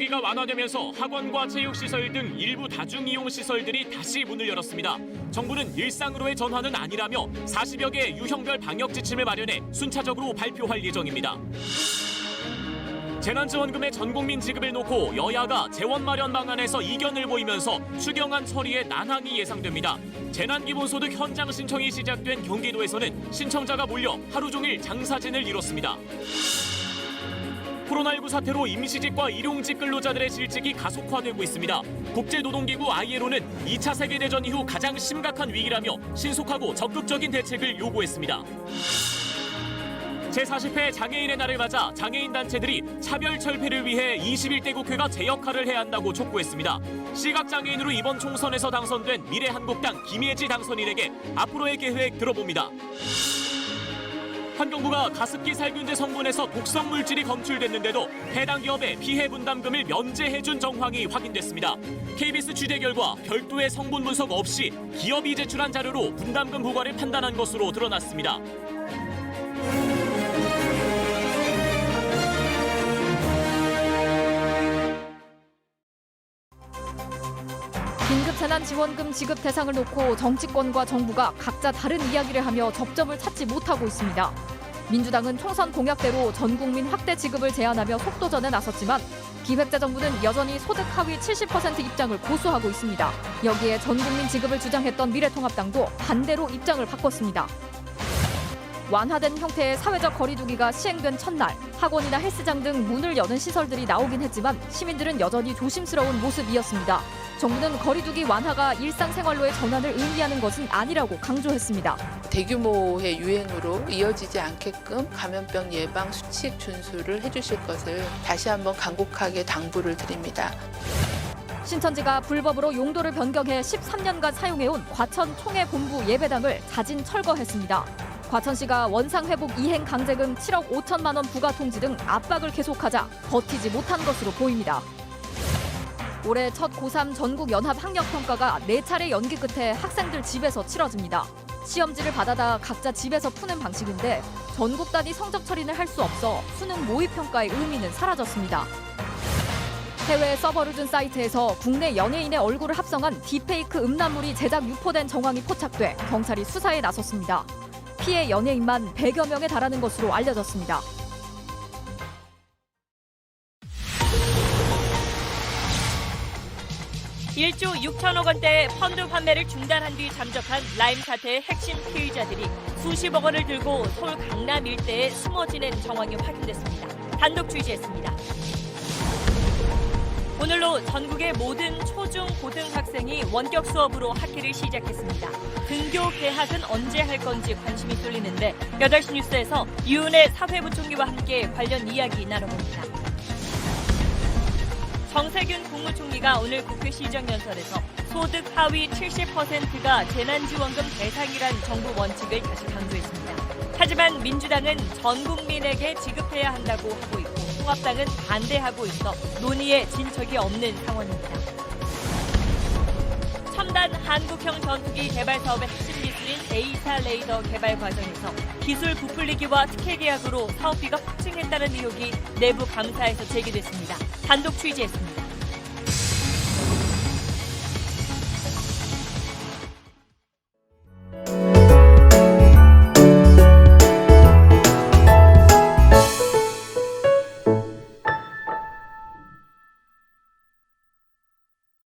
거리두기가 완화되면서 학원과 체육시설 등 일부 다중이용시설들이 다시 문을 열었습니다. 정부는 일상으로의 전환은 아니라며 40여 개의 유형별 방역 지침을 마련해 순차적으로 발표할 예정입니다. 재난지원금의 전국민 지급을 놓고 여야가 재원 마련 방안에서 이견을 보이면서 추경안 처리에 난항이 예상됩니다. 재난기본소득 현장 신청이 시작된 경기도에서는 신청자가 몰려 하루 종일 장사진을 이뤘습니다. 코로나19 사태로 임시직과 일용직 근로자들의 실직이 가속화되고 있습니다. 국제노동기구 ILO는 2차 세계대전 이후 가장 심각한 위기라며 신속하고 적극적인 대책을 요구했습니다. 제40회 장애인의 날을 맞아 장애인 단체들이 차별철폐를 위해 21대 국회가 제 역할을 해야 한다고 촉구했습니다. 시각장애인으로 이번 총선에서 당선된 미래한국당 김예지 당선인에게 앞으로의 계획 들어봅니다. 환경부가 가습기 살균제 성분에서 독성 물질이 검출됐는데도 해당 기업에 피해 분담금을 면제해준 정황이 확인됐습니다. KBS 취재 결과 별도의 성분 분석 없이 기업이 제출한 자료로 분담금 부과를 판단한 것으로 드러났습니다. 긴급재난지원금 지급 대상을 놓고 정치권과 정부가 각자 다른 이야기를 하며 접점을 찾지 못하고 있습니다. 민주당은 총선 공약대로 전국민 확대 지급을 제안하며 속도전에 나섰지만 기획재정부는 여전히 소득 하위 70% 입장을 고수하고 있습니다. 여기에 전국민 지급을 주장했던 미래통합당도 반대로 입장을 바꿨습니다. 완화된 형태의 사회적 거리두기가 시행된 첫날, 학원이나 헬스장 등 문을 여는 시설들이 나오긴 했지만 시민들은 여전히 조심스러운 모습이었습니다. 정부는 거리두기 완화가 일상생활로의 전환을 의미하는 것은 아니라고 강조했습니다. 대규모의 유행으로 이어지지 않게끔 감염병 예방 수칙 준수를 해주실 것을 다시 한번 간곡하게 당부를 드립니다. 신천지가 불법으로 용도를 변경해 13년간 사용해온 과천 총회본부 예배당을 자진 철거했습니다. 과천시가 원상회복 이행 강제금 7억 5천만 원 부과 통지 등 압박을 계속하자 버티지 못한 것으로 보입니다. 올해 첫 고3 전국 연합 학력평가가 4차례 연기 끝에 학생들 집에서 치러집니다. 시험지를 받아다 각자 집에서 푸는 방식인데 전국 단위 성적 처리는 할 수 없어 수능 모의평가의 의미는 사라졌습니다. 해외 서버를 둔 사이트에서 국내 연예인의 얼굴을 합성한 딥페이크 음란물이 제작 유포된 정황이 포착돼 경찰이 수사에 나섰습니다. 피해 연예인만 100여 명에 달하는 것으로 알려졌습니다. (1조 6천억 원대의 펀드 판매를 중단한 뒤 잠적한 라임 사태의 핵심 피의자들이 수십억 원을 들고 서울 강남 일대에 숨어 지낸 정황이 확인됐습니다. 단독 취재했습니다. 오늘로 전국의 모든 초중 고등학생이 원격 수업으로 학기를 시작했습니다. 등교 개학은 언제 할 건지 관심이 쏠리는데 8시 뉴스에서 유은혜 사회부총리와 함께 관련 이야기 나눠봅니다. 정세균 국무총리가 오늘 국회 시정연설에서 소득 하위 70%가 재난지원금 대상이란 정부 원칙을 다시 강조했습니다. 하지만 민주당은 전 국민에게 지급해야 한다고 하고 있고 통합당은 반대하고 있어 논의에 진 적이 없는 상황입니다. 첨단 한국형 전투기 개발 사업의 핵심 기술인 A4 레이더 개발 과정에서 기술 부풀리기와 특혜 계약으로 사업비가 폭증했다는 의혹이 내부 감사에서 제기됐습니다. 단독 취재했습니다.